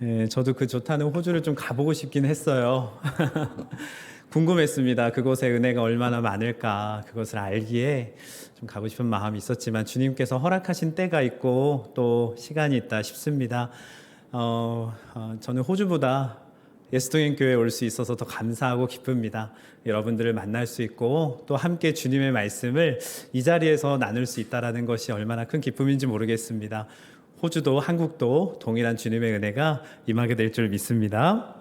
예, 저도 그 좋다는 호주를 좀 가보고 싶긴 했어요. 궁금했습니다. 그곳에 은혜가 얼마나 많을까, 그것을 알기에 좀 가고 싶은 마음이 있었지만 주님께서 허락하신 때가 있고 또 시간이 있다 싶습니다. 저는 호주보다 예수동행교회에 올 수 있어서 더 감사하고 기쁩니다. 여러분들을 만날 수 있고 또 함께 주님의 말씀을 이 자리에서 나눌 수 있다는 것이 얼마나 큰 기쁨인지 모르겠습니다. 호주도 한국도 동일한 주님의 은혜가 임하게 될 줄 믿습니다.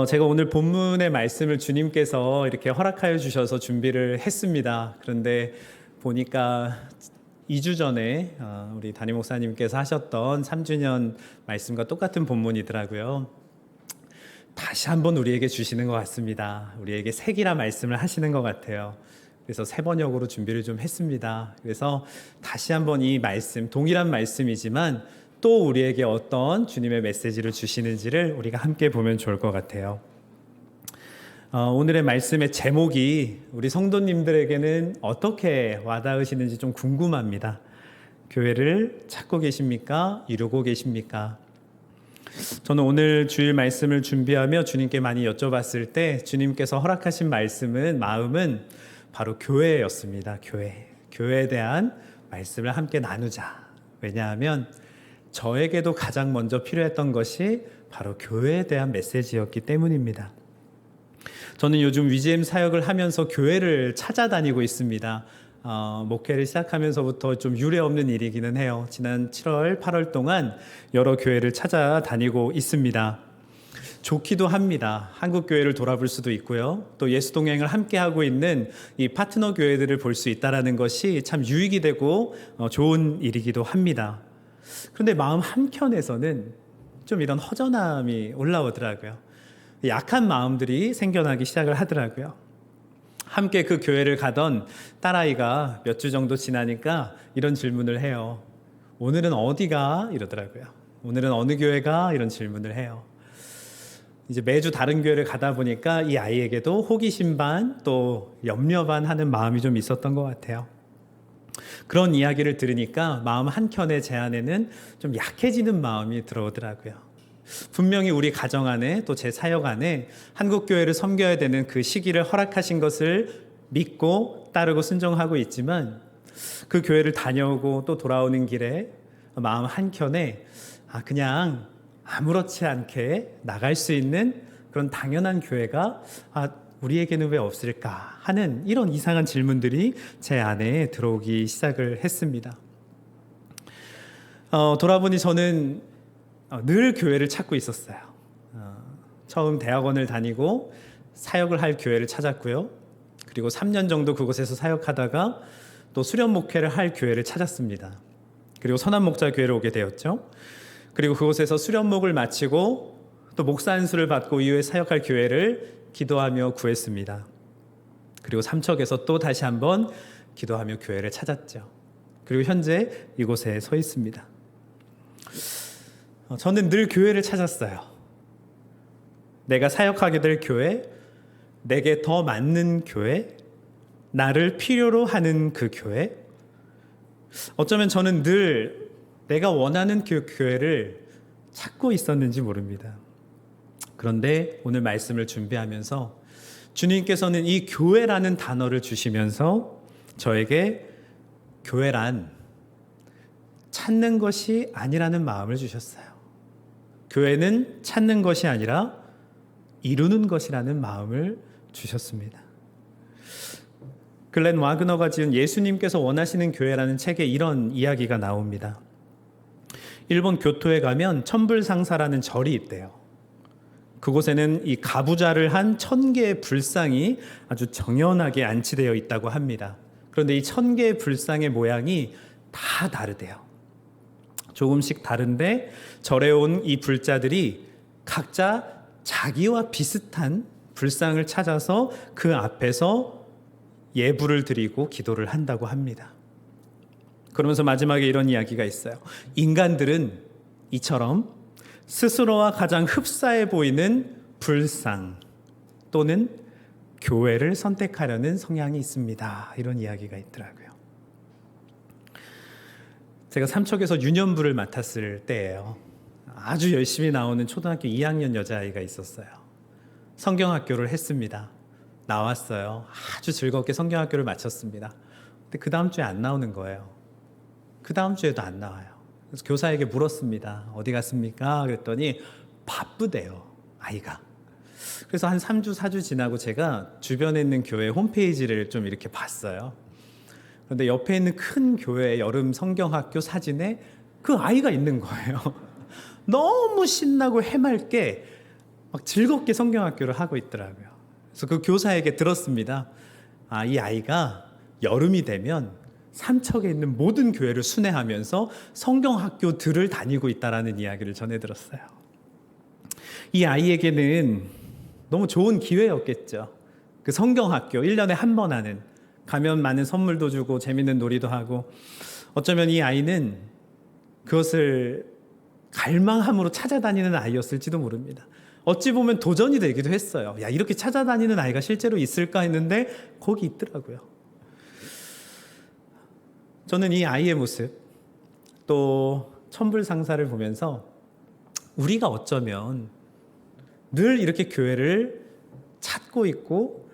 제가 오늘 본문의 말씀을 주님께서 이렇게 허락하여 주셔서 준비를 했습니다. 그런데 보니까 2주 전에 우리 담임 목사님께서 하셨던 3주년 말씀과 똑같은 본문이더라고요. 다시 한번 우리에게 주시는 것 같습니다. 우리에게 색이라 말씀을 하시는 것 같아요. 그래서 새 번역으로 준비를 좀 했습니다. 그래서 다시 한번 이 말씀, 동일한 말씀이지만 또 우리에게 어떤 주님의 메시지를 주시는지를 우리가 함께 보면 좋을 것 같아요. 오늘의 말씀의 제목이 우리 성도님들에게는 어떻게 와닿으시는지 좀 궁금합니다. 교회를 찾고 계십니까? 이루고 계십니까? 저는 오늘 주일 말씀을 준비하며 주님께 많이 여쭤봤을 때 주님께서 허락하신 마음은 바로 교회였습니다. 교회에 대한 말씀을 함께 나누자. 왜냐하면 저에게도 가장 먼저 필요했던 것이 바로 교회에 대한 메시지였기 때문입니다. 저는 요즘 위즈엠 사역을 하면서 교회를 찾아다니고 있습니다. 목회를 시작하면서부터 좀 유례없는 일이기는 해요. 지난 7월, 8월 동안 여러 교회를 찾아다니고 있습니다. 좋기도 합니다. 한국 교회를 돌아볼 수도 있고요. 또 예수 동행을 함께 하고 있는 이 파트너 교회들을 볼 수 있다는 것이 참 유익이 되고 좋은 일이기도 합니다. 그런데 마음 한켠에서는 좀 이런 허전함이 올라오더라고요. 약한 마음들이 생겨나기 시작을 하더라고요. 함께 그 교회를 가던 딸아이가 몇 주 정도 지나니까 이런 질문을 해요. 오늘은 어디가? 이러더라고요. 오늘은 어느 교회가? 이런 질문을 해요. 이제 매주 다른 교회를 가다 보니까 이 아이에게도 호기심 반 또 염려 반 하는 마음이 좀 있었던 것 같아요. 그런 이야기를 들으니까 마음 한켠에 제 안에는 좀 약해지는 마음이 들어오더라고요. 분명히 우리 가정 안에 또 제 사역 안에 한국교회를 섬겨야 되는 그 시기를 허락하신 것을 믿고 따르고 순종하고 있지만 그 교회를 다녀오고 또 돌아오는 길에 마음 한켠에 그냥 아무렇지 않게 나갈 수 있는 그런 당연한 교회가 우리에게는 왜 없을까 하는 이런 이상한 질문들이 제 안에 들어오기 시작을 했습니다. 돌아보니 저는 늘 교회를 찾고 있었어요. 처음 대학원을 다니고 사역을 할 교회를 찾았고요. 그리고 3년 정도 그곳에서 사역하다가 또 수련 목회를 할 교회를 찾았습니다. 그리고 선한 목자 교회를 오게 되었죠. 그리고 그곳에서 수련목을 마치고 또 목사 안수를 받고 이후에 사역할 교회를 기도하며 구했습니다. 그리고 삼척에서 또 다시 한번 기도하며 교회를 찾았죠. 그리고 현재 이곳에 서 있습니다. 저는 늘 교회를 찾았어요. 내가 사역하게 될 교회, 내게 더 맞는 교회, 나를 필요로 하는 그 교회. 어쩌면 저는 늘 내가 원하는 그 교회를 찾고 있었는지 모릅니다. 그런데 오늘 말씀을 준비하면서 주님께서는 이 교회라는 단어를 주시면서 저에게 교회란 찾는 것이 아니라는 마음을 주셨어요. 교회는 찾는 것이 아니라 이루는 것이라는 마음을 주셨습니다. 글렌 와그너가 지은 예수님께서 원하시는 교회라는 책에 이런 이야기가 나옵니다. 일본 교토에 가면 천불상사라는 절이 있대요. 그곳에는 이 가부좌를 한 1000개의 불상이 아주 정연하게 안치되어 있다고 합니다. 그런데 이 1000개의 불상의 모양이 다 다르대요. 조금씩 다른데 절에 온 이 불자들이 각자 자기와 비슷한 불상을 찾아서 그 앞에서 예불을 드리고 기도를 한다고 합니다. 그러면서 마지막에 이런 이야기가 있어요. 인간들은 이처럼 스스로와 가장 흡사해 보이는 불상 또는 교회를 선택하려는 성향이 있습니다. 이런 이야기가 있더라고요. 제가 삼척에서 유년부를 맡았을 때예요. 아주 열심히 나오는 초등학교 2학년 여자아이가 있었어요. 성경학교를 했습니다. 나왔어요. 아주 즐겁게 성경학교를 마쳤습니다. 근데 그 다음 주에 안 나오는 거예요. 그 다음 주에도 안 나와요. 그래서 교사에게 물었습니다. 어디 갔습니까? 그랬더니 바쁘대요, 아이가. 그래서 한 3주, 4주 지나고 제가 주변에 있는 교회 홈페이지를 좀 이렇게 봤어요. 그런데 옆에 있는 큰 교회 여름 성경학교 사진에 그 아이가 있는 거예요. 너무 신나고 해맑게 막 즐겁게 성경학교를 하고 있더라고요. 그래서 그 교사에게 들었습니다. 아, 이 아이가 여름이 되면 삼척에 있는 모든 교회를 순회하면서 성경학교들을 다니고 있다라는 이야기를 전해 들었어요. 이 아이에게는 너무 좋은 기회였겠죠. 그 성경학교 1년에 한 번 하는, 가면 많은 선물도 주고 재밌는 놀이도 하고, 어쩌면 이 아이는 그것을 갈망함으로 찾아다니는 아이였을지도 모릅니다. 어찌 보면 도전이 되기도 했어요. 야, 이렇게 찾아다니는 아이가 실제로 있을까 했는데 거기 있더라고요. 저는 이 아이의 모습, 또 천불상사를 보면서 우리가 어쩌면 늘 이렇게 교회를 찾고 있고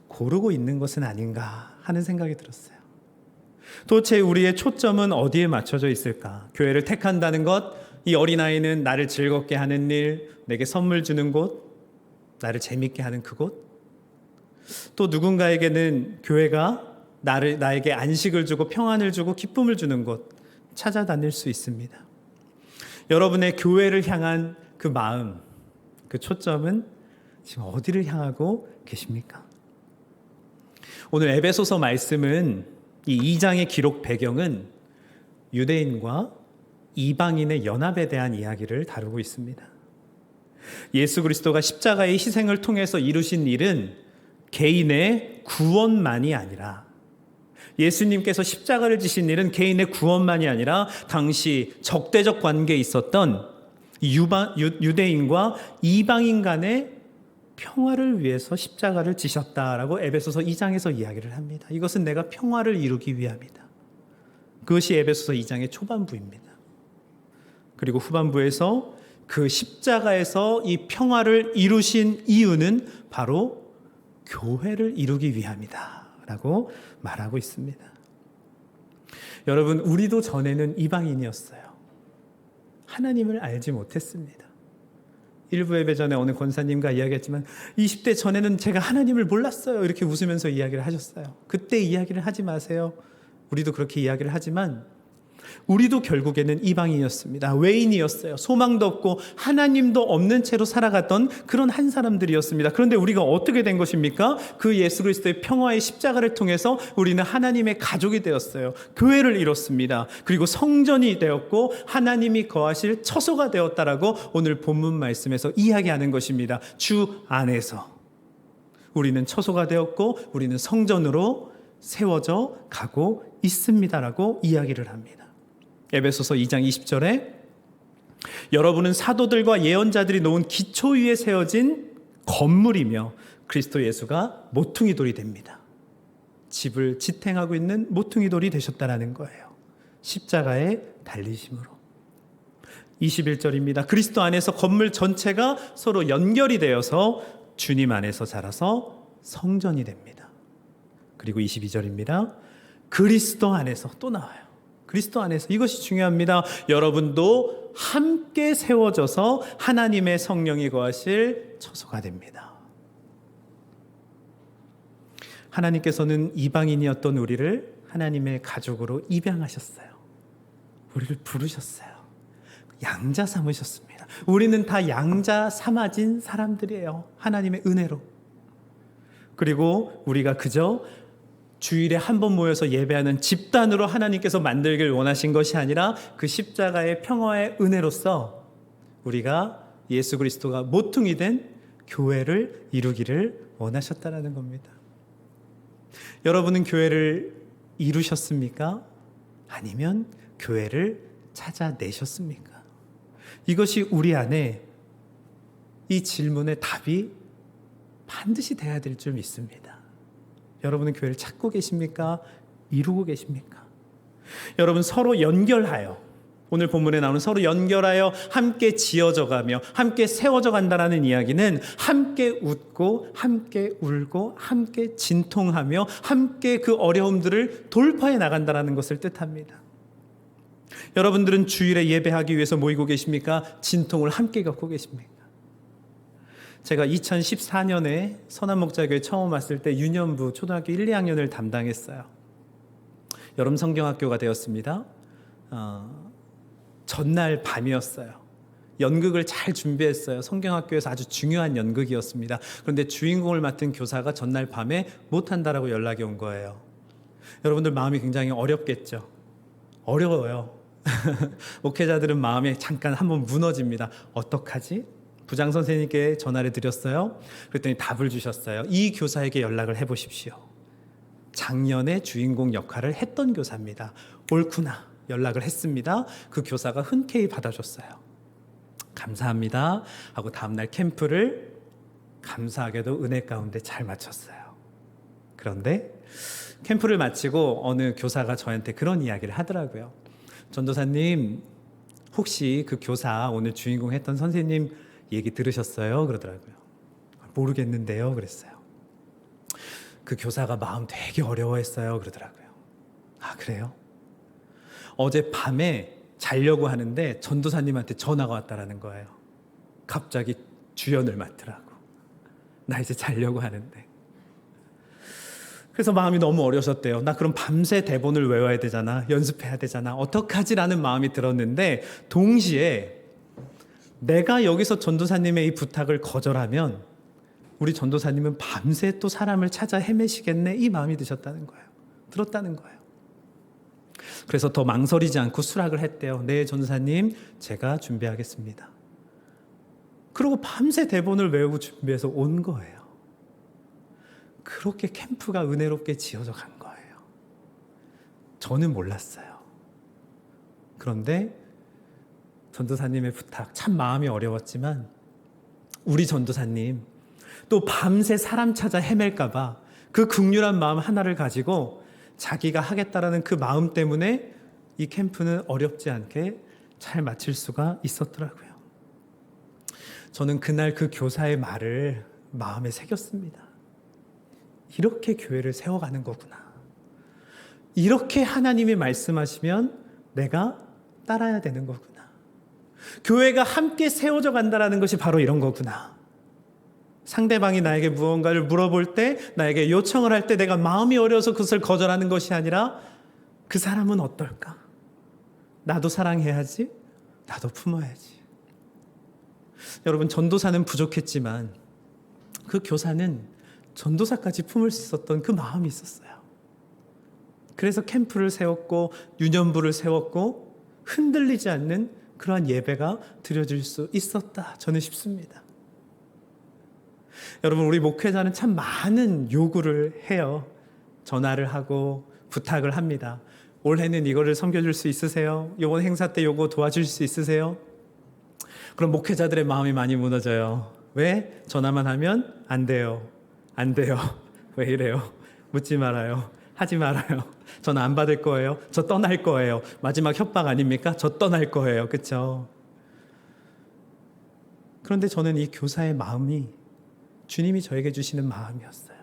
고르고 있는 것은 아닌가 하는 생각이 들었어요. 도대체 우리의 초점은 어디에 맞춰져 있을까? 교회를 택한다는 것, 이 어린아이는 나를 즐겁게 하는 일, 내게 선물 주는 곳, 나를 재밌게 하는 그곳, 또 누군가에게는 교회가 나에게 안식을 주고 평안을 주고 기쁨을 주는 곳, 찾아다닐 수 있습니다. 여러분의 교회를 향한 그 마음, 그 초점은 지금 어디를 향하고 계십니까? 오늘 에베소서 말씀은 이 2장의 기록 배경은 유대인과 이방인의 연합에 대한 이야기를 다루고 있습니다. 예수 그리스도가 십자가의 희생을 통해서 이루신 일은 개인의 구원만이 아니라, 예수님께서 십자가를 지신 일은 개인의 구원만이 아니라 당시 적대적 관계에 있었던 유대인과 이방인 간의 평화를 위해서 십자가를 지셨다라고 에베소서 2장에서 이야기를 합니다. 이것은 내가 평화를 이루기 위함이다. 그것이 에베소서 2장의 초반부입니다. 그리고 후반부에서 그 십자가에서 이 평화를 이루신 이유는 바로 교회를 이루기 위함이다 라고 말하고 있습니다. 여러분, 우리도 전에는 이방인이었어요. 하나님을 알지 못했습니다. 일부 예배 전에 어느 권사님과 이야기했지만 20대 전에는 제가 하나님을 몰랐어요, 이렇게 웃으면서 이야기를 하셨어요. 그때 이야기를 하지 마세요. 우리도 그렇게 이야기를 하지만 우리도 결국에는 이방인이었습니다. 외인이었어요. 소망도 없고 하나님도 없는 채로 살아갔던 그런 한 사람들이었습니다. 그런데 우리가 어떻게 된 것입니까? 그 예수 그리스도의 평화의 십자가를 통해서 우리는 하나님의 가족이 되었어요. 교회를 이뤘습니다. 그리고 성전이 되었고 하나님이 거하실 처소가 되었다라고 오늘 본문 말씀에서 이야기하는 것입니다. 주 안에서 우리는 처소가 되었고 우리는 성전으로 세워져 가고 있습니다라고 이야기를 합니다. 에베소서 2장 20절에 여러분은 사도들과 예언자들이 놓은 기초 위에 세워진 건물이며 그리스도 예수가 모퉁이 돌이 됩니다. 집을 지탱하고 있는 모퉁이 돌이 되셨다라는 거예요. 십자가의 달리심으로. 21절입니다. 그리스도 안에서 건물 전체가 서로 연결이 되어서 주님 안에서 자라서 성전이 됩니다. 그리고 22절입니다. 그리스도 안에서, 또 나와요. 그리스도 안에서, 이것이 중요합니다. 여러분도 함께 세워져서 하나님의 성령이 거하실 처소가 됩니다. 하나님께서는 이방인이었던 우리를 하나님의 가족으로 입양하셨어요. 우리를 부르셨어요. 양자 삼으셨습니다. 우리는 다 양자 삼아진 사람들이에요. 하나님의 은혜로. 그리고 우리가 그저 주일에 한 번 모여서 예배하는 집단으로 하나님께서 만들길 원하신 것이 아니라 그 십자가의 평화의 은혜로서 우리가 예수 그리스도가 모퉁이 된 교회를 이루기를 원하셨다라는 겁니다. 여러분은 교회를 이루셨습니까? 아니면 교회를 찾아내셨습니까? 이것이 우리 안에 이 질문의 답이 반드시 돼야 될 줄 믿습니다. 여러분은 교회를 찾고 계십니까? 이루고 계십니까? 여러분, 서로 연결하여 오늘 본문에 나오는 서로 연결하여 함께 지어져 가며 함께 세워져 간다라는 이야기는 함께 웃고 함께 울고 함께 진통하며 함께 그 어려움들을 돌파해 나간다라는 것을 뜻합니다. 여러분들은 주일에 예배하기 위해서 모이고 계십니까? 진통을 함께 겪고 계십니까? 제가 2014년에 선한목자교회 처음 왔을 때 유년부 초등학교 1, 2학년을 담당했어요. 여름 성경학교가 되었습니다. 전날 밤이었어요. 연극을 잘 준비했어요. 성경학교에서 아주 중요한 연극이었습니다. 그런데 주인공을 맡은 교사가 전날 밤에 못한다라고 연락이 온 거예요. 여러분들 마음이 굉장히 어렵겠죠. 어려워요. 목회자들은 마음이 잠깐 한번 무너집니다. 어떡하지? 부장 선생님께 전화를 드렸어요. 그랬더니 답을 주셨어요. 이 교사에게 연락을 해보십시오. 작년에 주인공 역할을 했던 교사입니다. 옳구나. 연락을 했습니다. 그 교사가 흔쾌히 받아줬어요. 감사합니다 하고 다음날 캠프를 감사하게도 은혜 가운데 잘 마쳤어요. 그런데 캠프를 마치고 어느 교사가 저한테 그런 이야기를 하더라고요. 전도사님, 혹시 그 교사 오늘 주인공 했던 선생님 얘기 들으셨어요? 그러더라고요. 모르겠는데요. 그랬어요. 그 교사가 마음 되게 어려워했어요. 그러더라고요. 아, 그래요? 어제 밤에 자려고 하는데 전도사님한테 전화가 왔다라는 거예요. 갑자기 주연을 맡으라고. 나 이제 자려고 하는데. 그래서 마음이 너무 어려우셨대요. 나 그럼 밤새 대본을 외워야 되잖아. 연습해야 되잖아. 어떡하지라는 마음이 들었는데 동시에 내가 여기서 전도사님의 이 부탁을 거절하면 우리 전도사님은 밤새 또 사람을 찾아 헤매시겠네. 이 마음이 들었다는 거예요. 그래서 더 망설이지 않고 수락을 했대요. 네, 전도사님, 제가 준비하겠습니다. 그리고 밤새 대본을 외우고 준비해서 온 거예요. 그렇게 캠프가 은혜롭게 지어져 간 거예요. 저는 몰랐어요. 그런데 전도사님의 부탁, 참 마음이 어려웠지만 우리 전도사님 또 밤새 사람 찾아 헤맬까 봐 그 긍휼한 마음 하나를 가지고 자기가 하겠다라는 그 마음 때문에 이 캠프는 어렵지 않게 잘 마칠 수가 있었더라고요. 저는 그날 그 교사의 말을 마음에 새겼습니다. 이렇게 교회를 세워가는 거구나. 이렇게 하나님이 말씀하시면 내가 따라야 되는 거구나. 교회가 함께 세워져 간다는 것이 바로 이런 거구나. 상대방이 나에게 무언가를 물어볼 때, 나에게 요청을 할 때 내가 마음이 어려워서 그것을 거절하는 것이 아니라 그 사람은 어떨까? 나도 사랑해야지, 나도 품어야지. 여러분, 전도사는 부족했지만 그 교사는 전도사까지 품을 수 있었던 그 마음이 있었어요. 그래서 캠프를 세웠고 유년부를 세웠고 흔들리지 않는 그러한 예배가 드려질 수 있었다, 저는 싶습니다. 여러분, 우리 목회자는 참 많은 요구를 해요. 전화를 하고 부탁을 합니다. 올해는 이거를 섬겨줄 수 있으세요? 이번 행사 때 요거 도와줄 수 있으세요? 그럼 목회자들의 마음이 많이 무너져요. 왜? 전화만 하면 안 돼요. 안 돼요. 왜 이래요? 묻지 말아요. 하지 말아요. 전화 안 받을 거예요. 저 떠날 거예요. 마지막 협박 아닙니까? 저 떠날 거예요. 그렇죠? 그런데 저는 이 교사의 마음이 주님이 저에게 주시는 마음이었어요.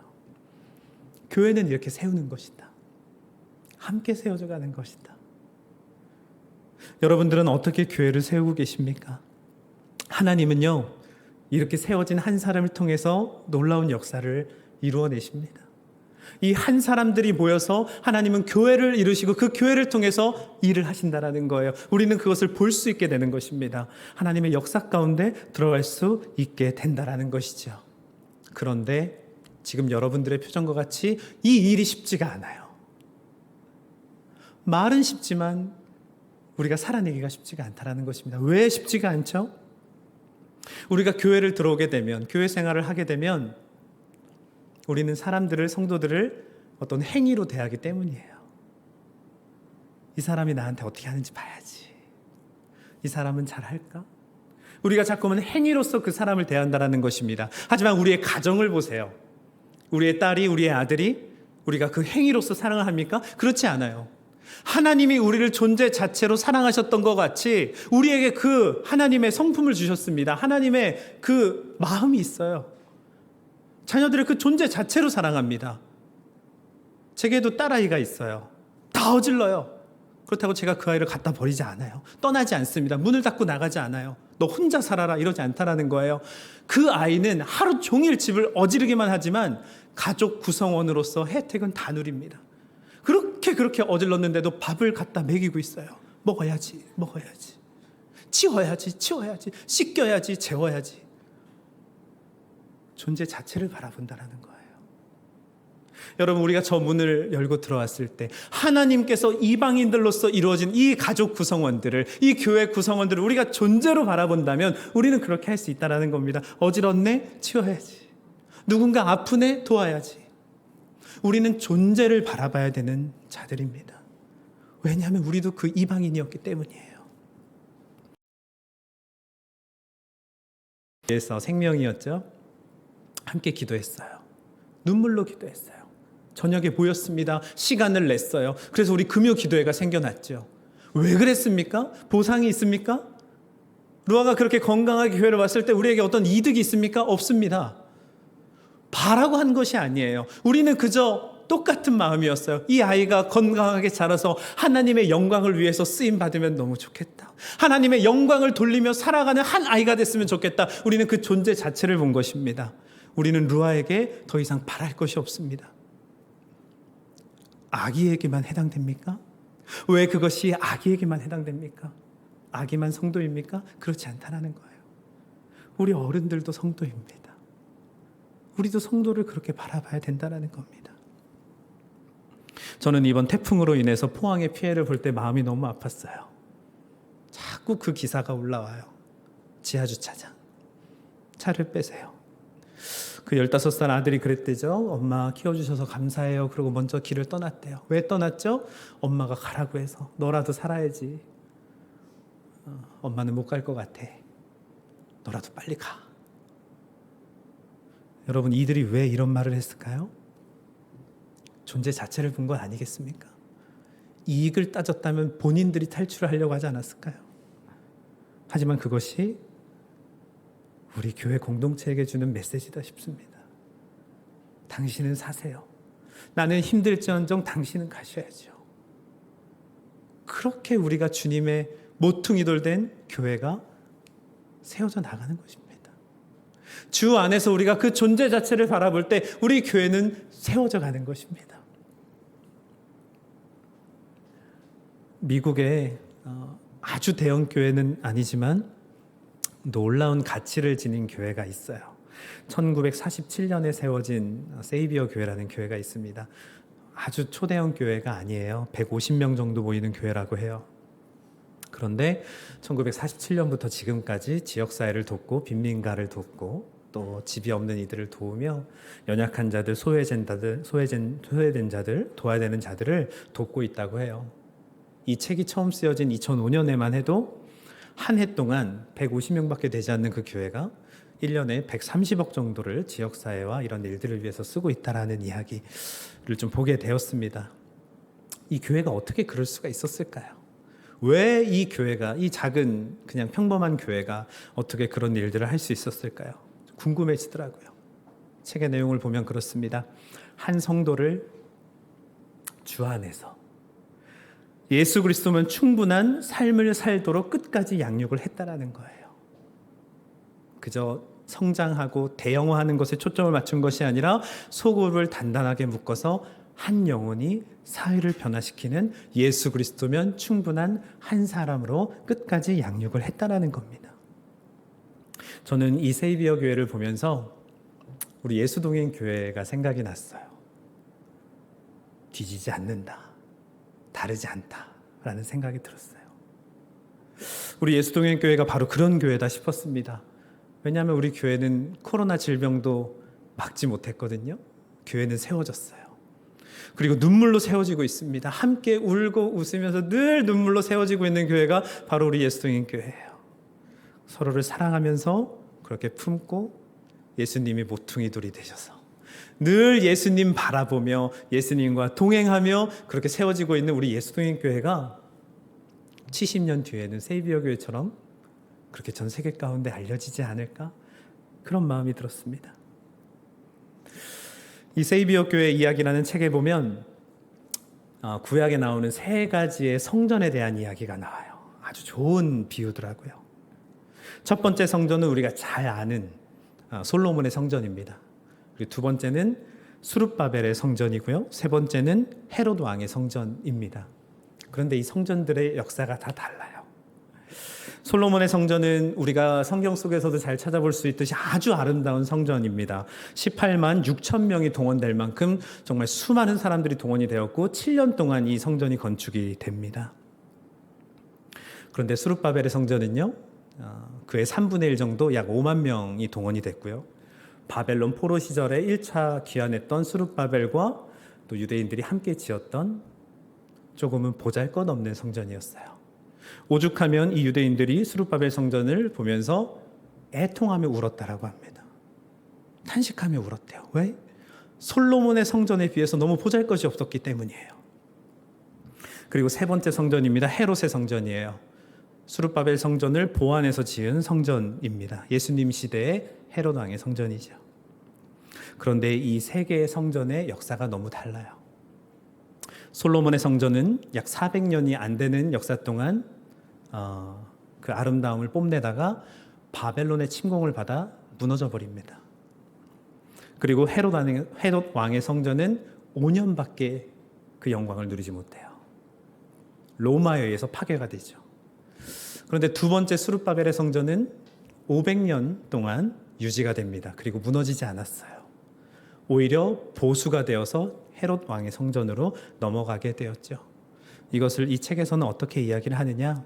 교회는 이렇게 세우는 것이다. 함께 세워져 가는 것이다. 여러분들은 어떻게 교회를 세우고 계십니까? 하나님은요, 이렇게 세워진 한 사람을 통해서 놀라운 역사를 이루어내십니다. 이 한 사람들이 모여서 하나님은 교회를 이루시고 그 교회를 통해서 일을 하신다라는 거예요. 우리는 그것을 볼 수 있게 되는 것입니다. 하나님의 역사 가운데 들어갈 수 있게 된다라는 것이죠. 그런데 지금 여러분들의 표정과 같이 이 일이 쉽지가 않아요. 말은 쉽지만 우리가 살아내기가 쉽지가 않다라는 것입니다. 왜 쉽지가 않죠? 우리가 교회를 들어오게 되면, 교회 생활을 하게 되면 우리는 사람들을, 성도들을 어떤 행위로 대하기 때문이에요. 이 사람이 나한테 어떻게 하는지 봐야지. 이 사람은 잘할까? 우리가 자꾸만 행위로서 그 사람을 대한다는 것입니다. 하지만 우리의 가정을 보세요. 우리의 딸이, 우리의 아들이 우리가 그 행위로서 사랑을 합니까? 그렇지 않아요. 하나님이 우리를 존재 자체로 사랑하셨던 것 같이 우리에게 그 하나님의 성품을 주셨습니다. 하나님의 그 마음이 있어요. 자녀들을 그 존재 자체로 사랑합니다. 제게도 딸아이가 있어요. 다 어질러요. 그렇다고 제가 그 아이를 갖다 버리지 않아요. 떠나지 않습니다. 문을 닫고 나가지 않아요. 너 혼자 살아라 이러지 않다라는 거예요. 그 아이는 하루 종일 집을 어지르기만 하지만 가족 구성원으로서 혜택은 다 누립니다. 그렇게 어질렀는데도 밥을 갖다 먹이고 있어요. 먹어야지. 치워야지. 씻겨야지. 재워야지. 존재 자체를 바라본다라는 거예요. 여러분, 우리가 저 문을 열고 들어왔을 때 하나님께서 이방인들로서 이루어진 이 가족 구성원들을, 이 교회 구성원들을 우리가 존재로 바라본다면 우리는 그렇게 할 수 있다는 겁니다. 어지럽네? 치워야지. 누군가 아프네? 도와야지. 우리는 존재를 바라봐야 되는 자들입니다. 왜냐하면 우리도 그 이방인이었기 때문이에요. 그래서 생명이었죠. 함께 기도했어요. 눈물로 기도했어요. 저녁에 모였습니다. 시간을 냈어요. 그래서 우리 금요 기도회가 생겨났죠. 왜 그랬습니까? 보상이 있습니까? 루아가 그렇게 건강하게 교회를 왔을 때 우리에게 어떤 이득이 있습니까? 없습니다. 바라고 한 것이 아니에요. 우리는 그저 똑같은 마음이었어요. 이 아이가 건강하게 자라서 하나님의 영광을 위해서 쓰임 받으면 너무 좋겠다. 하나님의 영광을 돌리며 살아가는 한 아이가 됐으면 좋겠다. 우리는 그 존재 자체를 본 것입니다. 우리는 루아에게 더 이상 바랄 것이 없습니다. 아기에게만 해당됩니까? 왜 그것이 아기에게만 해당됩니까? 아기만 성도입니까? 그렇지 않다는 거예요. 우리 어른들도 성도입니다. 우리도 성도를 그렇게 바라봐야 된다는 겁니다. 저는 이번 태풍으로 인해서 포항의 피해를 볼 때 마음이 너무 아팠어요. 자꾸 그 기사가 올라와요. 지하주차장. 차를 빼세요. 그 15살 아들이 그랬대죠. 엄마 키워주셔서 감사해요. 그러고 먼저 길을 떠났대요. 왜 떠났죠? 엄마가 가라고 해서. 너라도 살아야지. 엄마는 못 갈 것 같아. 너라도 빨리 가. 여러분, 이들이 왜 이런 말을 했을까요? 존재 자체를 본 건 아니겠습니까? 이익을 따졌다면 본인들이 탈출을 하려고 하지 않았을까요? 하지만 그것이 우리 교회 공동체에게 주는 메시지다 싶습니다. 당신은 사세요. 나는 힘들지언정 당신은 가셔야죠. 그렇게 우리가 주님의 모퉁이돌 된 교회가 세워져 나가는 것입니다. 주 안에서 우리가 그 존재 자체를 바라볼 때 우리 교회는 세워져 가는 것입니다. 미국의 아주 대형 교회는 아니지만 놀라운 가치를 지닌 교회가 있어요. 1947년에 세워진 세이비어 교회라는 교회가 있습니다. 아주 초대형 교회가 아니에요. 150명 정도 모이는 교회라고 해요. 그런데 1947년부터 지금까지 지역사회를 돕고 빈민가를 돕고 또 집이 없는 이들을 도우며 연약한 자들, 소외된 자들, 도와야 되는 자들을 돕고 있다고 해요. 이 책이 처음 쓰여진 2005년에만 해도 한 해 동안 150명밖에 되지 않는 그 교회가 1년에 130억 정도를 지역사회와 이런 일들을 위해서 쓰고 있다라는 이야기를 좀 보게 되었습니다. 이 교회가 어떻게 그럴 수가 있었을까요? 왜 이 교회가, 이 작은 그냥 평범한 교회가 어떻게 그런 일들을 할 수 있었을까요? 궁금해지더라고요. 책의 내용을 보면 그렇습니다. 한 성도를 주 안에서 예수 그리스도면 충분한 삶을 살도록 끝까지 양육을 했다라는 거예요. 그저 성장하고 대형화하는 것에 초점을 맞춘 것이 아니라 소굴을 단단하게 묶어서 한 영혼이 사회를 변화시키는 예수 그리스도면 충분한 한 사람으로 끝까지 양육을 했다라는 겁니다. 저는 이 세이비어 교회를 보면서 우리 예수동행 교회가 생각이 났어요. 뒤지지 않는다. 다르지 않다라는 생각이 들었어요. 우리 예수동행 교회가 바로 그런 교회다 싶었습니다. 왜냐하면 우리 교회는 코로나 질병도 막지 못했거든요. 교회는 세워졌어요. 그리고 눈물로 세워지고 있습니다. 함께 울고 웃으면서 늘 눈물로 세워지고 있는 교회가 바로 우리 예수동행 교회예요. 서로를 사랑하면서 그렇게 품고 예수님이 모퉁이돌이 되셔서 늘 예수님 바라보며 예수님과 동행하며 그렇게 세워지고 있는 우리 예수동행교회가 70년 뒤에는 세이비어 교회처럼 그렇게 전 세계 가운데 알려지지 않을까? 그런 마음이 들었습니다. 이 세이비어 교회 이야기라는 책에 보면 구약에 나오는 세 가지의 성전에 대한 이야기가 나와요. 아주 좋은 비유더라고요. 첫 번째 성전은 우리가 잘 아는 솔로몬의 성전입니다. 그리고 두 번째는 수룹바벨의 성전이고요. 세 번째는 헤롯 왕의 성전입니다. 그런데 이 성전들의 역사가 다 달라요. 솔로몬의 성전은 우리가 성경 속에서도 잘 찾아볼 수 있듯이 아주 아름다운 성전입니다. 18만 6천 명이 동원될 만큼 정말 수많은 사람들이 동원이 되었고 7년 동안 이 성전이 건축이 됩니다. 그런데 수룹바벨의 성전은요, 그의 3분의 1 정도 약 5만 명이 동원이 됐고요. 바벨론 포로 시절에 1차 귀환했던 수룹바벨과 또 유대인들이 함께 지었던 조금은 보잘것없는 성전이었어요. 오죽하면 이 유대인들이 수룹바벨 성전을 보면서 애통하며 울었다라고 합니다. 탄식하며 울었대요. 왜? 솔로몬의 성전에 비해서 너무 보잘것이 없었기 때문이에요. 그리고 세 번째 성전입니다. 헤롯의 성전이에요. 수룹바벨 성전을 보완해서 지은 성전입니다. 예수님 시대의 헤롯 왕의 성전이죠. 그런데 이 세 개의 성전의 역사가 너무 달라요. 솔로몬의 성전은 약 400년이 안 되는 역사 동안 그 아름다움을 뽐내다가 바벨론의 침공을 받아 무너져 버립니다. 그리고 헤롯 왕의 성전은 5년밖에 그 영광을 누리지 못해요. 로마에 의해서 파괴가 되죠. 그런데 두 번째 수룹바벨의 성전은 500년 동안 유지가 됩니다. 그리고 무너지지 않았어요. 오히려 보수가 되어서 헤롯 왕의 성전으로 넘어가게 되었죠. 이것을 이 책에서는 어떻게 이야기를 하느냐?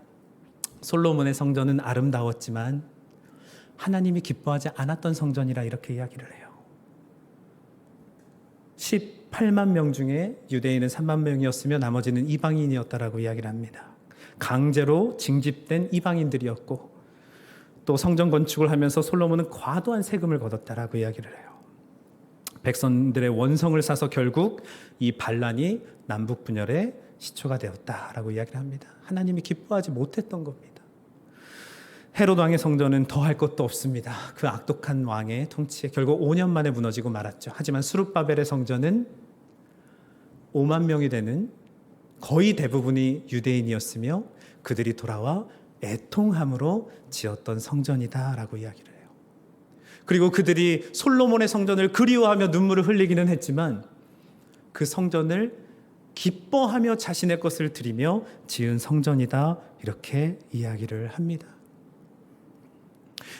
솔로몬의 성전은 아름다웠지만 하나님이 기뻐하지 않았던 성전이라 이렇게 이야기를 해요. 18만 명 중에 유대인은 3만 명이었으며 나머지는 이방인이었다라고 이야기를 합니다. 강제로 징집된 이방인들이었고 또 성전 건축을 하면서 솔로몬은 과도한 세금을 걷었다라고 이야기를 해요. 백성들의 원성을 사서 결국 이 반란이 남북 분열의 시초가 되었다라고 이야기를 합니다. 하나님이 기뻐하지 못했던 겁니다. 헤롯 왕의 성전은 더할 것도 없습니다. 그 악독한 왕의 통치에 결국 5년 만에 무너지고 말았죠. 하지만 수룹바벨의 성전은 5만 명이 되는 거의 대부분이 유대인이었으며 그들이 돌아와 애통함으로 지었던 성전이다라고 이야기를 해요. 그리고 그들이 솔로몬의 성전을 그리워하며 눈물을 흘리기는 했지만 그 성전을 기뻐하며 자신의 것을 드리며 지은 성전이다 이렇게 이야기를 합니다.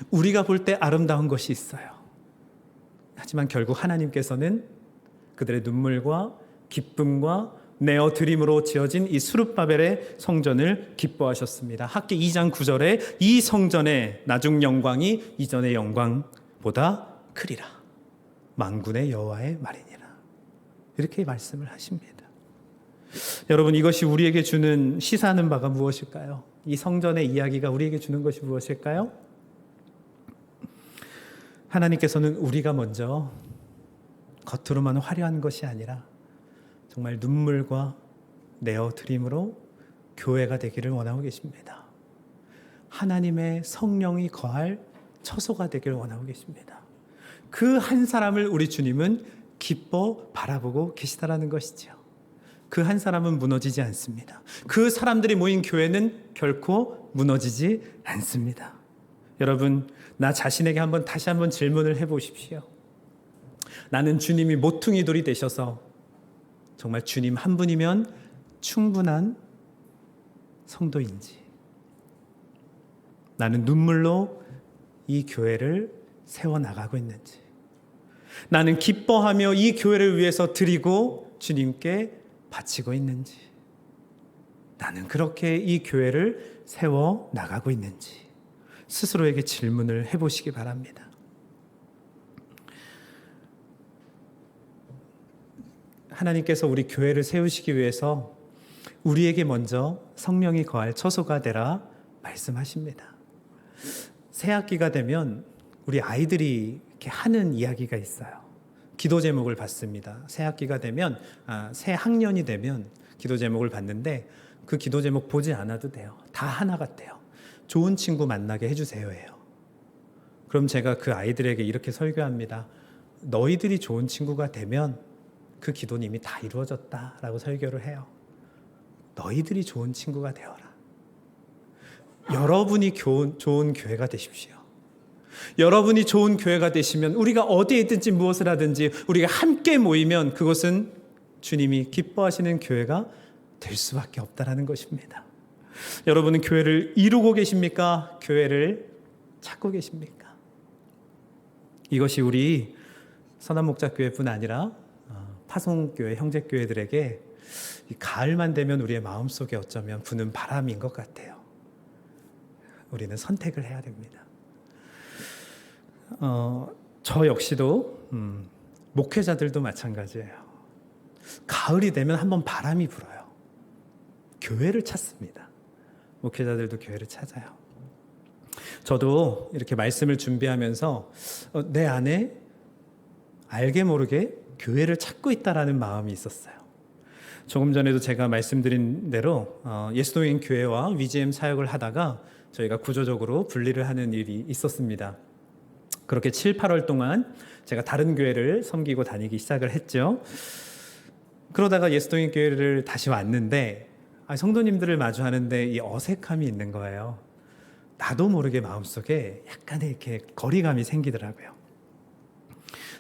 우리가 볼 때 아름다운 것이 있어요. 하지만 결국 하나님께서는 그들의 눈물과 기쁨과 내어 드림으로 지어진 이 수룹바벨의 성전을 기뻐하셨습니다. 학기 2장 9절에 이 성전의 나중 영광이 이전의 영광보다 크리라. 만군의 여호와의 말이니라. 이렇게 말씀을 하십니다. 여러분, 이것이 우리에게 주는 시사하는 바가 무엇일까요? 이 성전의 이야기가 우리에게 주는 것이 무엇일까요? 하나님께서는 우리가 먼저 겉으로만 화려한 것이 아니라 정말 눈물과 내어 드림으로 교회가 되기를 원하고 계십니다. 하나님의 성령이 거할 처소가 되기를 원하고 계십니다. 그 한 사람을 우리 주님은 기뻐 바라보고 계시다라는 것이죠. 그 한 사람은 무너지지 않습니다. 그 사람들이 모인 교회는 결코 무너지지 않습니다. 여러분, 나 자신에게 다시 한번 질문을 해보십시오. 나는 주님이 모퉁이 돌이 되셔서 정말 주님 한 분이면 충분한 성도인지, 나는 눈물로 이 교회를 세워나가고 있는지, 나는 기뻐하며 이 교회를 위해서 드리고 주님께 바치고 있는지, 나는 그렇게 이 교회를 세워나가고 있는지 스스로에게 질문을 해보시기 바랍니다. 하나님께서 우리 교회를 세우시기 위해서 우리에게 먼저 성령이 거할 처소가 되라 말씀하십니다. 새 학기가 되면 우리 아이들이 이렇게 하는 이야기가 있어요. 기도 제목을 받습니다. 새 학기가 되면, 새 학년이 되면 기도 제목을 받는데 그 기도 제목 보지 않아도 돼요. 다 하나 같아요. 좋은 친구 만나게 해주세요예요. 그럼 제가 그 아이들에게 이렇게 설교합니다. 너희들이 좋은 친구가 되면 그 기도는 이미 다 이루어졌다라고 설교를 해요. 너희들이 좋은 친구가 되어라. 여러분이 좋은 교회가 되십시오. 여러분이 좋은 교회가 되시면 우리가 어디에 있든지 무엇을 하든지 우리가 함께 모이면 그것은 주님이 기뻐하시는 교회가 될 수밖에 없다라는 것입니다. 여러분은 교회를 이루고 계십니까? 교회를 찾고 계십니까? 이것이 우리 선한목자교회뿐 아니라 파송교회, 형제교회들에게 가을만 되면 우리의 마음속에 어쩌면 부는 바람인 것 같아요. 우리는 선택을 해야 됩니다. 저 역시도 목회자들도 마찬가지예요. 가을이 되면 한번 바람이 불어요. 교회를 찾습니다. 목회자들도 교회를 찾아요. 저도 이렇게 말씀을 준비하면서 내 안에 알게 모르게 교회를 찾고 있다라는 마음이 있었어요. 조금 전에도 제가 말씀드린 대로 예수동행 교회와 위지엠 사역을 하다가 저희가 구조적으로 분리를 하는 일이 있었습니다. 그렇게 7, 8월 동안 제가 다른 교회를 섬기고 다니기 시작을 했죠. 그러다가 예수동행 교회를 다시 왔는데 성도님들을 마주하는데 이 어색함이 있는 거예요. 나도 모르게 마음속에 약간의 이렇게 거리감이 생기더라고요.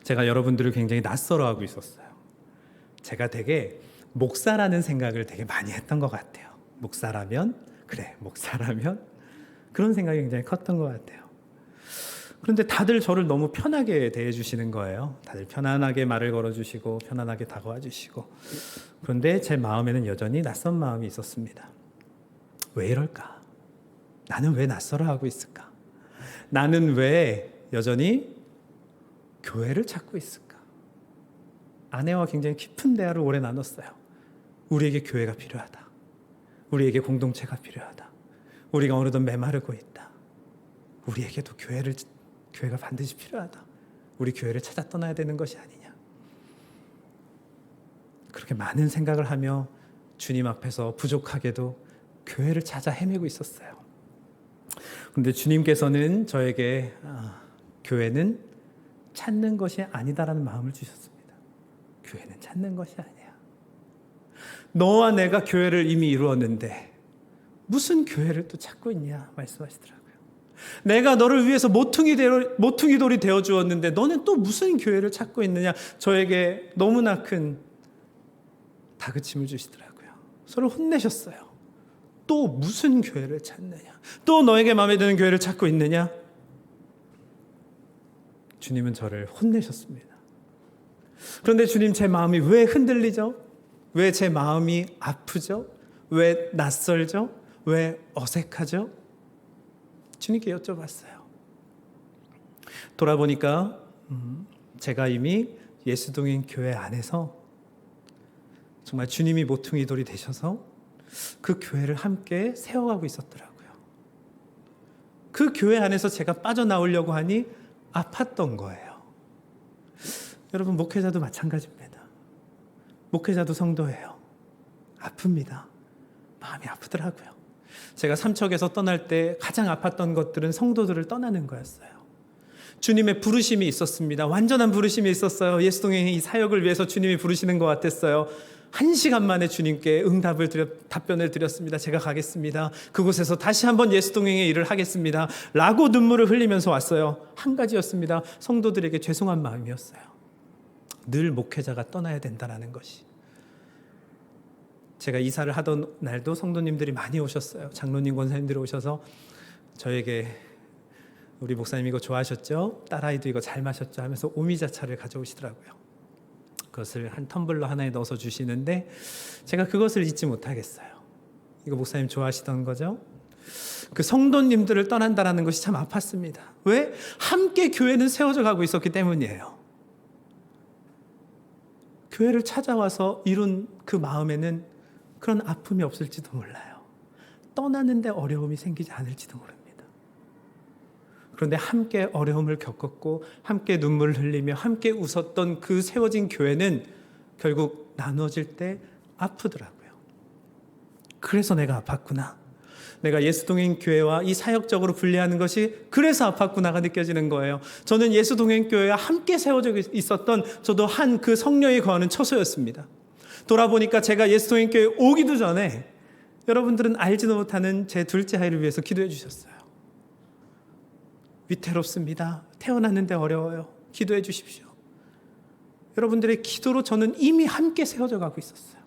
제가 여러분들을 굉장히 낯설어하고 있었어요. 제가 되게 목사라는 생각을 되게 많이 했던 것 같아요. 목사라면 그런 생각이 굉장히 컸던 것 같아요. 그런데 다들 저를 너무 편하게 대해주시는 거예요. 다들 편안하게 말을 걸어주시고 편안하게 다가와 주시고. 그런데 제 마음에는 여전히 낯선 마음이 있었습니다. 왜 이럴까? 나는 왜 낯설어하고 있을까? 나는 왜 여전히 교회를 찾고 있을까? 아내와 굉장히 깊은 대화를 오래 나눴어요. 우리에게 교회가 필요하다. 우리에게 공동체가 필요하다. 우리가 어느덧 메마르고 있다. 우리에게도 교회가 반드시 필요하다. 우리 교회를 찾아 떠나야 되는 것이 아니냐. 그렇게 많은 생각을 하며 주님 앞에서 부족하게도 교회를 찾아 헤매고 있었어요. 그런데 주님께서는 저에게 교회는 찾는 것이 아니다라는 마음을 주셨습니다. 교회는 찾는 것이 아니야. 너와 내가 교회를 이미 이루었는데 무슨 교회를 또 찾고 있냐 말씀하시더라고요. 내가 너를 위해서 모퉁이 돌이 되어 주었는데 너는 또 무슨 교회를 찾고 있느냐. 저에게 너무나 큰 다그침을 주시더라고요. 저를 혼내셨어요. 또 무슨 교회를 찾느냐. 또 너에게 마음에 드는 교회를 찾고 있느냐. 주님은 저를 혼내셨습니다. 그런데 주님, 제 마음이 왜 흔들리죠? 왜 제 마음이 아프죠? 왜 낯설죠? 왜 어색하죠? 주님께 여쭤봤어요. 돌아보니까 제가 이미 예수동행 교회 안에서 정말 주님이 모퉁이 돌이 되셔서 그 교회를 함께 세워가고 있었더라고요. 그 교회 안에서 제가 빠져나오려고 하니 아팠던 거예요. 여러분, 목회자도 마찬가지입니다. 목회자도 성도예요. 아픕니다. 마음이 아프더라고요. 제가 삼척에서 떠날 때 가장 아팠던 것들은 성도들을 떠나는 거였어요. 주님의 부르심이 있었습니다. 완전한 부르심이 있었어요. 예수동행의 이 사역을 위해서 주님이 부르시는 것 같았어요. 1시간 만에 주님께 답변을 드렸습니다. 제가 가겠습니다. 그곳에서 다시 한번 예수동행의 일을 하겠습니다. 라고 눈물을 흘리면서 왔어요. 한 가지였습니다. 성도들에게 죄송한 마음이었어요. 늘 목회자가 떠나야 된다는 것이. 제가 이사를 하던 날도 성도님들이 많이 오셨어요. 장로님, 권사님들이 오셔서 저에게 우리 목사님 이거 좋아하셨죠? 딸아이도 이거 잘 마셨죠? 하면서 오미자차를 가져오시더라고요. 그것을 한 텀블러 하나에 넣어서 주시는데 제가 그것을 잊지 못하겠어요. 이거 목사님 좋아하시던 거죠? 그 성도님들을 떠난다는 것이 참 아팠습니다. 왜? 함께 교회는 세워져 가고 있었기 때문이에요. 교회를 찾아와서 이룬 그 마음에는 그런 아픔이 없을지도 몰라요. 떠나는데 어려움이 생기지 않을지도 모릅니다. 그런데 함께 어려움을 겪었고 함께 눈물을 흘리며 함께 웃었던 그 세워진 교회는 결국 나누어질 때 아프더라고요. 그래서 내가 아팠구나. 내가 예수동행교회와 이 사역적으로 분리하는 것이 그래서 아팠구나가 느껴지는 거예요. 저는 예수동행교회와 함께 세워져 있었던 저도 한 그 성령이 거하는 처소였습니다. 돌아보니까 제가 예수동행교회 오기도 전에 여러분들은 알지도 못하는 제 둘째 아이를 위해서 기도해 주셨어요. 위태롭습니다. 태어났는데 어려워요. 기도해 주십시오. 여러분들의 기도로 저는 이미 함께 세워져 가고 있었어요.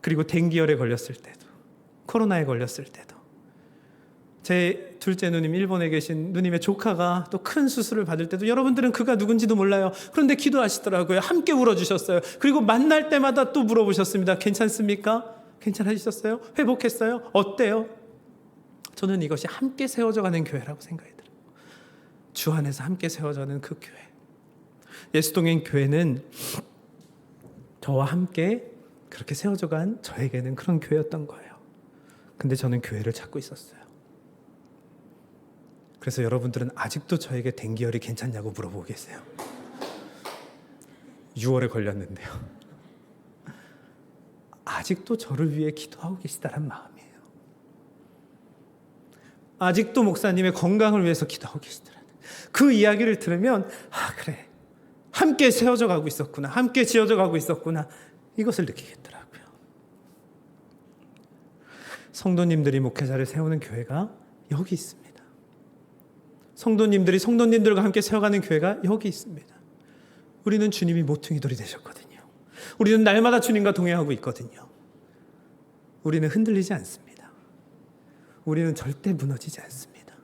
그리고 댕기열에 걸렸을 때도, 코로나에 걸렸을 때도, 제 둘째 누님, 일본에 계신 누님의 조카가 또 큰 수술을 받을 때도 여러분들은 그가 누군지도 몰라요. 그런데 기도하시더라고요. 함께 울어주셨어요. 그리고 만날 때마다 또 물어보셨습니다. 괜찮습니까? 괜찮으셨어요? 회복했어요? 어때요? 저는 이것이 함께 세워져 가는 교회라고 생각이 들어요. 주 안에서 함께 세워져 가는 그 교회. 예수동행 교회는 저와 함께 그렇게 세워져 간 저에게는 그런 교회였던 거예요. 근데 저는 교회를 찾고 있었어요. 그래서 여러분들은 아직도 저에게 댕기열이 괜찮냐고 물어보고 계세요. 6월에 걸렸는데요. 아직도 저를 위해 기도하고 계시다는 마음이에요. 아직도 목사님의 건강을 위해서 기도하고 계시더라는 그 이야기를 들으면 그래, 함께 세워져 가고 있었구나, 함께 지어져 가고 있었구나, 이것을 느끼겠더라고요. 성도님들이 목회자를 세우는 교회가 여기 있습니다. 성도님들이 성도님들과 함께 세워가는 교회가 여기 있습니다. 우리는 주님이 모퉁이돌이 되셨거든요. 우리는 날마다 주님과 동행하고 있거든요. 우리는 흔들리지 않습니다. 우리는 절대 무너지지 않습니다.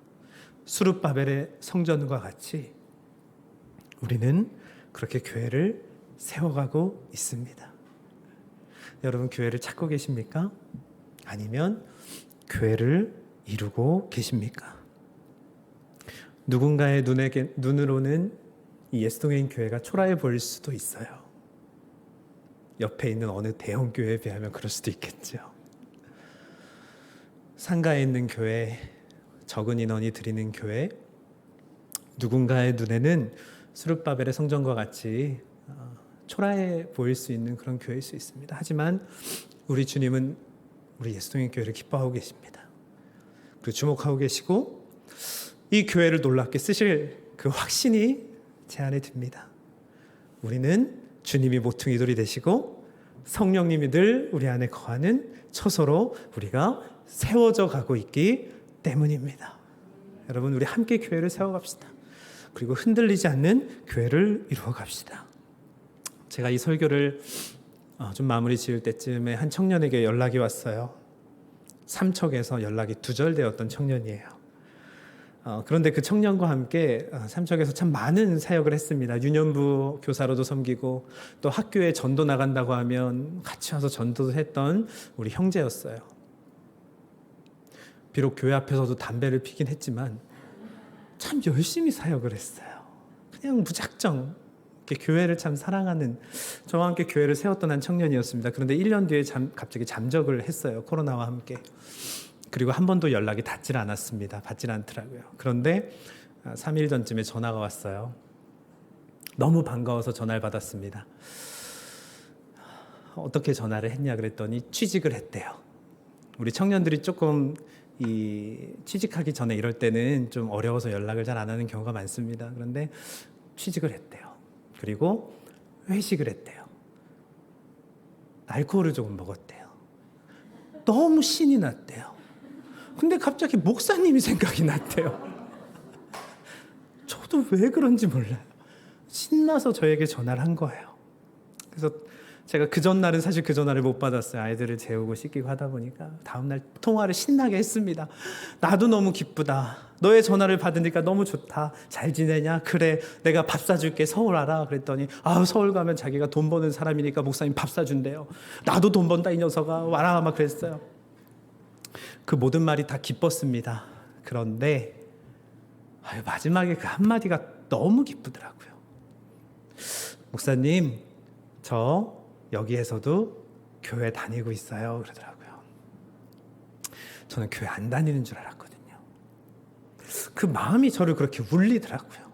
수룹바벨의 성전과 같이 우리는 그렇게 교회를 세워가고 있습니다. 여러분, 교회를 찾고 계십니까? 아니면 교회를 이루고 계십니까? 누군가의 눈으로는 이 예수동행 교회가 초라해 보일 수도 있어요. 옆에 있는 어느 대형 교회에 비하면 그럴 수도 있겠죠. 상가에 있는 교회, 적은 인원이 드리는 교회, 누군가의 눈에는 수룹바벨의 성전과 같이 초라해 보일 수 있는 그런 교회일 수 있습니다. 하지만 우리 주님은 우리 예수동행 교회를 기뻐하고 계십니다. 그리고 주목하고 계시고 이 교회를 놀랍게 쓰실 그 확신이 제 안에 듭니다. 우리는 주님이 모퉁이돌이 되시고 성령님이 늘 우리 안에 거하는 처소로 우리가 세워져 가고 있기 때문입니다. 여러분, 우리 함께 교회를 세워갑시다. 그리고 흔들리지 않는 교회를 이루어갑시다. 제가 이 설교를 좀 마무리 지을 때쯤에 한 청년에게 연락이 왔어요. 삼척에서 연락이 두절되었던 청년이에요. 그런데 그 청년과 함께 삼척에서 참 많은 사역을 했습니다. 유년부 교사로도 섬기고 또 학교에 전도 나간다고 하면 같이 와서 전도도 했던 우리 형제였어요. 비록 교회 앞에서도 담배를 피긴 했지만 참 열심히 사역을 했어요. 그냥 무작정 교회를 참 사랑하는, 저와 함께 교회를 세웠던 한 청년이었습니다. 그런데 1년 뒤에 갑자기 잠적을 했어요. 코로나와 함께. 그리고 한 번도 연락이 닿질 않았습니다. 받질 않더라고요. 그런데 3일 전쯤에 전화가 왔어요. 너무 반가워서 전화를 받았습니다. 어떻게 전화를 했냐 그랬더니 취직을 했대요. 우리 청년들이 조금 취직하기 전에 이럴 때는 좀 어려워서 연락을 잘 안 하는 경우가 많습니다. 그런데 취직을 했대요. 그리고 회식을 했대요. 알코올을 조금 먹었대요. 너무 신이 났대요. 근데 갑자기 목사님이 생각이 났대요. 저도 왜 그런지 몰라요. 신나서 저에게 전화를 한 거예요. 그래서 제가 그 전날은 사실 그 전화를 못 받았어요. 아이들을 재우고 씻기고 하다 보니까 다음날 통화를 신나게 했습니다. 나도 너무 기쁘다. 너의 전화를 받으니까 너무 좋다. 잘 지내냐? 그래, 내가 밥 사줄게. 서울 와라. 그랬더니 서울 가면 자기가 돈 버는 사람이니까 목사님 밥 사준대요. 나도 돈 번다 이 녀석아. 와라 막 그랬어요. 그 모든 말이 다 기뻤습니다. 그런데 마지막에 그 한마디가 너무 기쁘더라고요. 목사님, 저 여기에서도 교회 다니고 있어요. 그러더라고요. 저는 교회 안 다니는 줄 알았거든요. 그 마음이 저를 그렇게 울리더라고요.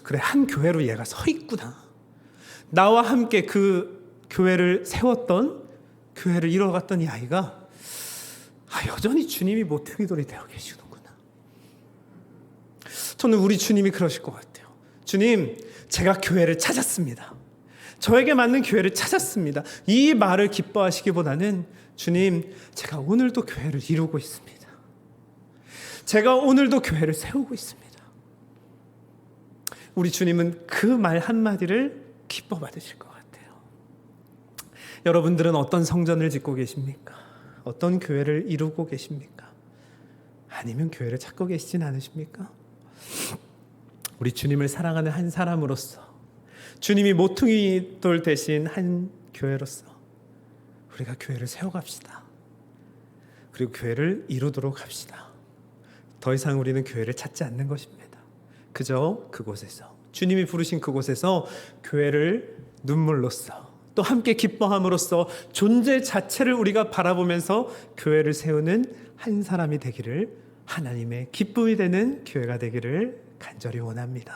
그래, 한 교회로 얘가 서 있구나. 나와 함께 그 교회를 세웠던, 교회를 이뤄갔던 이 아이가 여전히 주님이 모퉁이돌이 되어 계시는구나. 저는 우리 주님이 그러실 것 같아요. 주님, 제가 교회를 찾았습니다. 저에게 맞는 교회를 찾았습니다. 이 말을 기뻐하시기보다는 주님, 제가 오늘도 교회를 이루고 있습니다. 제가 오늘도 교회를 세우고 있습니다. 우리 주님은 그 말 한마디를 기뻐 받으실 것 같아요. 여러분들은 어떤 성전을 짓고 계십니까? 어떤 교회를 이루고 계십니까? 아니면 교회를 찾고 계시진 않으십니까? 우리 주님을 사랑하는 한 사람으로서, 주님이 모퉁이돌 대신 한 교회로서 우리가 교회를 세워갑시다. 그리고 교회를 이루도록 합시다. 더 이상 우리는 교회를 찾지 않는 것입니다. 그저 그곳에서, 주님이 부르신 그곳에서 교회를 눈물로써, 또 함께 기뻐함으로써 존재 자체를 우리가 바라보면서 교회를 세우는 한 사람이 되기를, 하나님의 기쁨이 되는 교회가 되기를 간절히 원합니다.